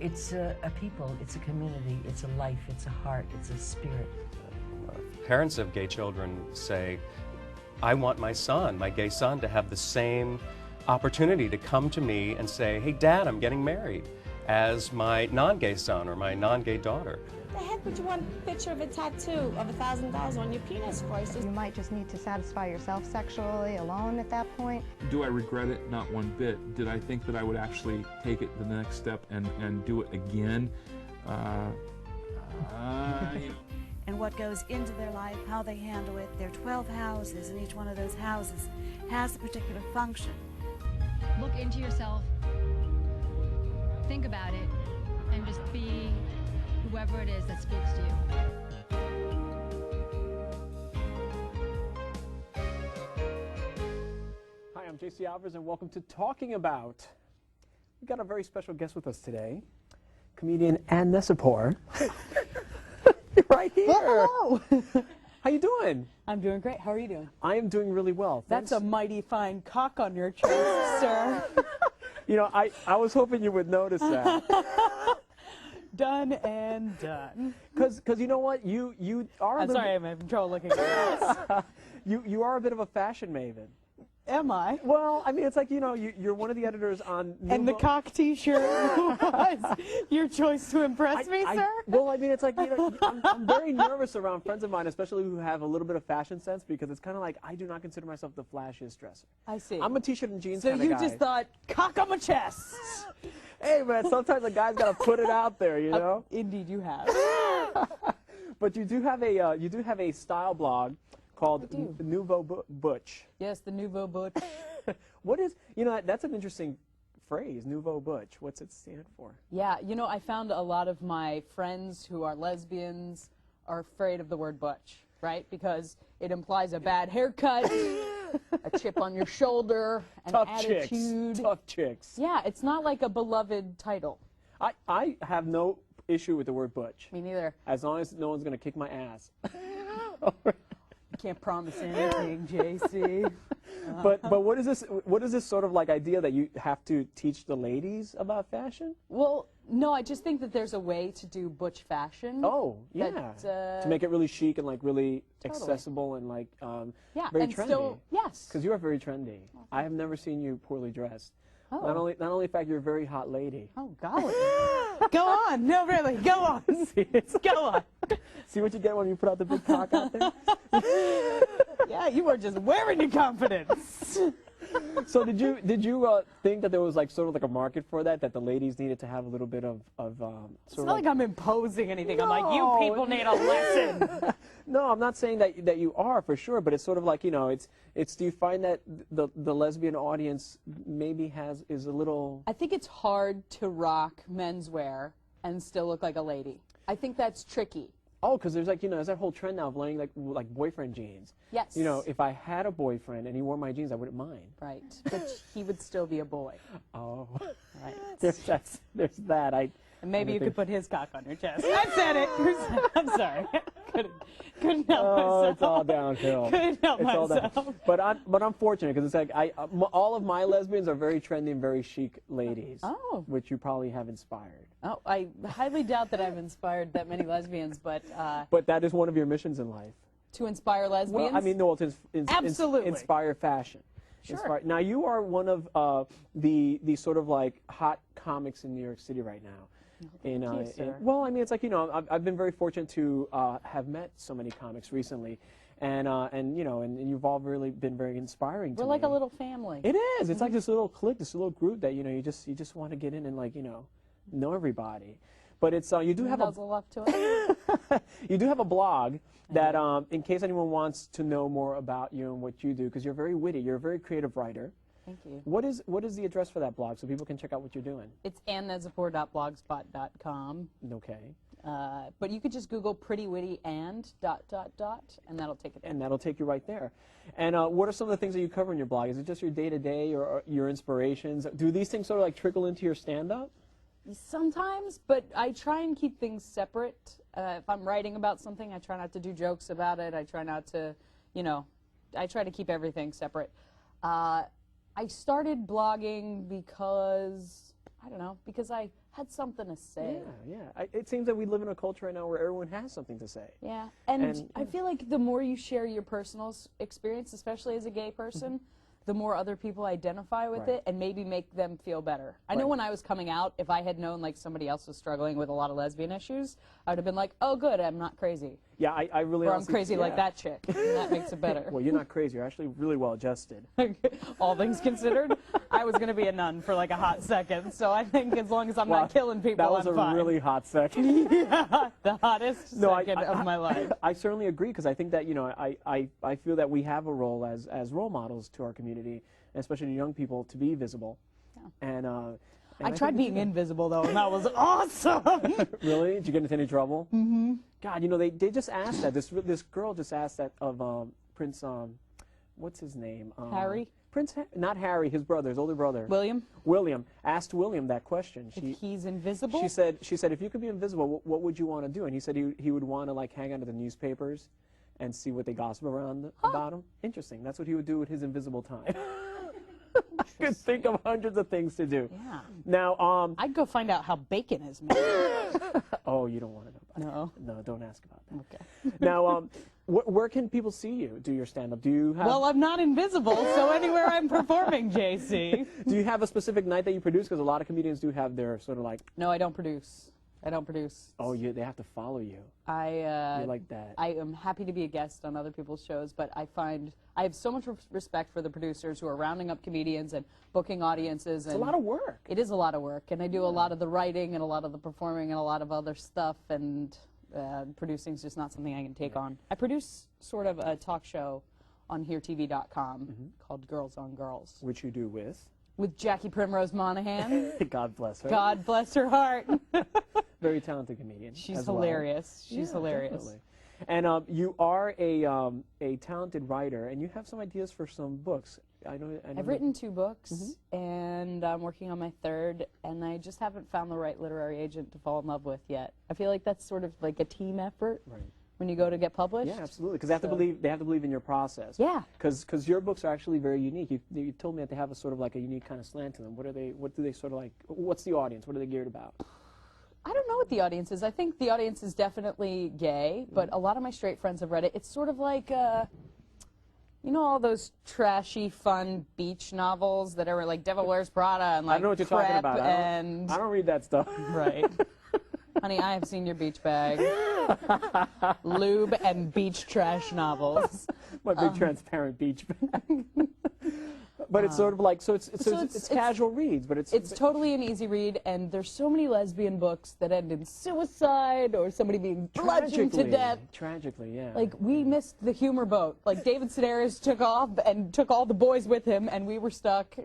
It's a people, it's a community, it's a life, it's a heart, it's a spirit. Parents of gay children say, I want my son, my gay son, to have the same opportunity to come to me and say, hey, Dad, I'm getting married, as my non-gay son or my non-gay daughter. The heck would you want a picture of a tattoo of $1,000 on your penis for? You might just need to satisfy yourself sexually alone at that point. Do I regret it? Not one bit. Did I think that I would actually take it the next step and do it again? And what goes into their life, how they handle it. There are 12 houses, and each one of those houses has a particular function. Look into yourself, think about it, and just be whoever it is that speaks to you. Hi, I'm JC Alvarez, and welcome to Talking About. We've got a very special guest with us today, comedian Anne You're right here. Well, hello. How you doing? I'm doing great. How are you doing? I am doing really well. That's a mighty fine cock on your chest, sir. You know, I was hoping you would notice that. Done and done. Because you know what? You are. I'm sorry, I'm having trouble looking at this. You are a bit of a fashion maven. Am I? Well, I mean, it's like, you know, you're one of the editors on And the cock T-shirt was your choice to impress me, sir? Well, I mean, it's like, you know, I'm very nervous around friends of mine, especially who have a little bit of fashion sense, because it's kind of like I do not consider myself the flashiest dresser. I see. I'm a T-shirt and jeans So kind of you guy. just thought, cock on my chest. Hey, man, sometimes a guy's got to put it out there, you know? Indeed, you have. But you do have a style blog called Nouveau Butch. Yes, the Nouveau Butch. What is, you know, that's an interesting phrase, Nouveau Butch. What's it stand for? Yeah, you know, I found a lot of my friends who are lesbians are afraid of the word butch, right? Because it implies a bad haircut, a chip on your shoulder, an attitude. Tough chicks. Yeah, it's not like a beloved title. I have no issue with the word butch. Me neither. As long as no one's going to kick my ass. Can't promise anything, JC. But what is this sort of like idea that you have to teach the ladies about fashion? Well, no, I just think that there's a way to do butch fashion. Oh, yeah. That, to make it really chic and like really accessible and like yeah, very and trendy. still, yes. Because you are very trendy. I have never seen you poorly dressed. Oh. Not only the fact you're a very hot lady. Oh, golly. Go on. No, really. Go on. Go on. See what you get when you put out the big cock out there? Yeah, you are just wearing your confidence. So did you think that there was like sort of like a market for that the ladies needed to have a little bit of It's not like I'm imposing anything. No, I'm like, you people need a lesson. No, I'm not saying that you are for sure, but it's sort of like, you know, it's do you find that the lesbian audience maybe is a little. I think it's hard to rock menswear and still look like a lady. I think that's tricky. Oh, because there's like, you know, there's that whole trend now of wearing like boyfriend jeans. Yes. You know, if I had a boyfriend and he wore my jeans, I wouldn't mind. Right, but he would still be a boy. Oh. Right. There's that. And maybe you could put his cock on your chest. I said it. I'm sorry. Couldn't help myself. Oh, it's all downhill. Couldn't help myself. But I'm fortunate because it's like all of my lesbians are very trendy and very chic ladies. Oh. Which you probably have inspired. Oh, I highly doubt that I've inspired that many lesbians, but. But that is one of your missions in life. To inspire lesbians? Well, I mean, no, to Absolutely. inspire fashion. Sure. Now you are one of the sort of like hot comics in New York City right now. Thank you, sir. Well, I mean, it's like, you know, I've been very fortunate to have met so many comics recently, and you know, and you've all really been very inspiring to me. We're like a little family. It is. It's like this little clique, this little group that, you know, you just want to get in and like, you know everybody. But it's you do have nuzzle up to it. You do have a blog that in case anyone wants to know more about you and what you do, because you're very witty, you're a very creative writer. Thank you. What is the address for that blog so people can check out what you're doing? It's annezapor.blogspot.com. Okay. But you could just Google Pretty Witty and ... and that'll take it there. And that'll take you right there. And what are some of the things that you cover in your blog? Is it just your day-to-day or your inspirations? Do these things sort of like trickle into your stand-up? Sometimes, but I try and keep things separate. If I'm writing about something, I try not to do jokes about it. I try not to, you know, I try to keep everything separate. I started blogging because I don't know, because I had something to say. Yeah. It seems that we live in a culture right now where everyone has something to say. Yeah, and I feel like the more you share your personal experience, especially as a gay person, the more other people identify with it and maybe make them feel better. I know when I was coming out, if I had known like somebody else was struggling with a lot of lesbian issues, I would have been like, oh good, I'm not crazy. Yeah, I really Or I'm crazy like that chick. And that makes it better. Well, you're not crazy. You're actually really well adjusted. All things considered, I was going to be a nun for like a hot second, so I think as long as I'm not killing people, that was I'm fine. a really hot second. Yeah, the hottest second of my life. I certainly agree, because I think that, you know, I feel that we have a role as role models to our community, especially to young people, to be visible. Yeah. And I tried being invisible though, and that was awesome. Really? Did you get into any trouble? Mm-hmm. God, you know, they just asked that. This girl just asked that of Prince, what's his name? Harry? Not Harry, his brother, his older brother. William? William. Asked William that question. If he's invisible? She said, if you could be invisible, what would you want to do? And he said he would want to like hang out at the newspapers and see what they gossip around about him. Interesting. That's what he would do with his invisible time. I could think of hundreds of things to do. Yeah. Now, I'd go find out how bacon is made. Oh, you don't want to know about that. No. No, don't ask about that. Okay. Now, where can people see you do your stand-up? Do you have... Well, I'm not invisible, so anywhere I'm performing, JC. Do you have a specific night that you produce? Because a lot of comedians do have their sort of like... No, I don't produce. I don't produce. Oh, they have to follow you. You're like that. I am happy to be a guest on other people's shows, but I find I have so much respect for the producers who are rounding up comedians and booking audiences. It's a lot of work. It is a lot of work, and I do a lot of the writing and a lot of the performing and a lot of other stuff, and producing is just not something I can take on. I produce sort of a talk show on HereTV.com called Girls on Girls. Which you do with? With Jackie Primrose Monahan. God bless her. God bless her heart. Very talented comedian. She's hilarious. Well. She's hilarious. Definitely. And you are a talented writer, and you have some ideas for some books. I've written 2 books, and I'm working on my 3rd, and I just haven't found the right literary agent to fall in love with yet. I feel like that's sort of like a team effort. Right. When you go to get published? Yeah, absolutely. Because they have to believe in your process. Yeah. Because your books are actually very unique. You told me that they have a sort of like a unique kind of slant to them. What do they sort of like? What's the audience? What are they geared about? I don't know what the audience is. I think the audience is definitely gay, but a lot of my straight friends have read it. It's sort of like, you know, all those trashy, fun beach novels that are like Devil Wears Prada and like I know what you're talking about. I don't read that stuff. Right. Honey, I have seen your beach bag. Lube and beach trash novels. My big transparent beach bag. But it's sort of like, so it's casual reads, but it's totally an easy read, and there's so many lesbian books that end in suicide or somebody being bludgeoned to death. Tragically, yeah. Like, we missed the humor boat. Like, David Sedaris took off and took all the boys with him, and we were stuck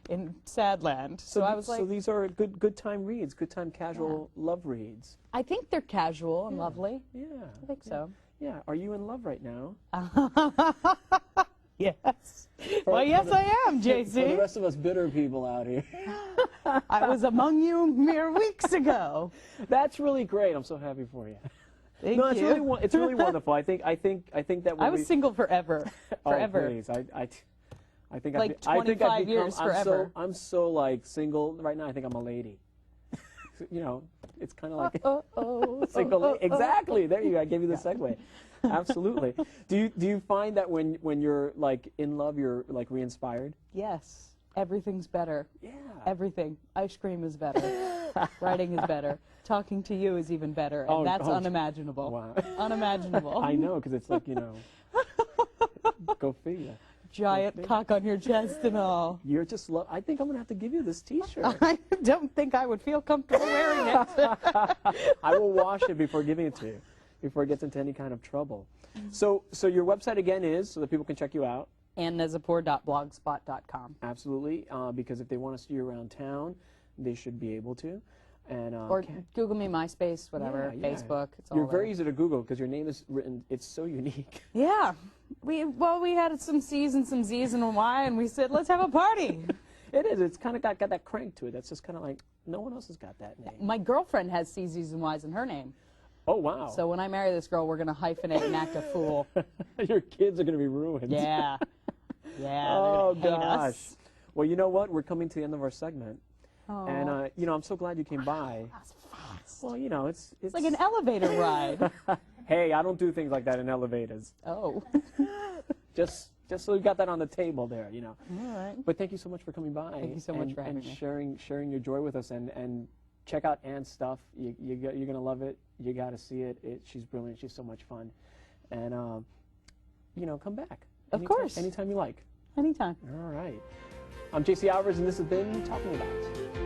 in sad land. So I was like... So these are good time reads, good time casual love reads. I think they're casual and lovely. Yeah. I think so. Yeah. Are you in love right now? Yes. Well, yes, I am, JC. For the rest of us bitter people out here. I was among you mere weeks ago. That's really great. I'm so happy for you. Thank you. It's really wonderful. I think that I was single forever. Forever. Oh, please. I think like 25 years forever. I'm so like single right now. I think I'm a lady. You know, it's kind of like single. Exactly. There you go. I gave you the segue. Absolutely. Do you find that when you're like in love, you're like re-inspired? Yes. Everything's better. Yeah. Everything. Ice cream is better. Writing is better. Talking to you is even better. And that's unimaginable. Wow. Unimaginable. I know, because it's like, you know, go figure. Giant cock on your chest and all. You're just I think I'm going to have to give you this T-shirt. I don't think I would feel comfortable wearing it. I will wash it before giving it to you, before it gets into any kind of trouble. So your website again is, so that people can check you out? AnneNezapor.blogspot.com. Absolutely, because if they want to see you around town, they should be able to. And, or Google me, MySpace, whatever, Facebook. It's all You're very easy to Google because your name is written. It's so unique. Yeah, we had some C's and some Z's and a Y, and we said let's have a party. It is. It's kind of got that crank to it. That's just kind of like no one else has got that name. My girlfriend has C's, Z's, and Y's in her name. Oh wow! So when I marry this girl, we're gonna hyphenate and act a fool. Your kids are gonna be ruined. Yeah. Yeah. Oh they're gonna hate gosh. us. Well, you know what? We're coming to the end of our segment. And you know, I'm so glad you came by. That's fast. Well, you know, it's It's like an elevator ride. Hey, I don't do things like that in elevators. Oh. Just so we got that on the table there, you know. All right. But thank you so much for coming by. Thank you so much for having me. sharing your joy with us, and check out Anne's stuff. You're gonna love it. You got to see it. She's brilliant. She's so much fun, and you know, come back. Of course. Anytime you like. Anytime. All right. I'm JC Alvarez, and this has been Talking About.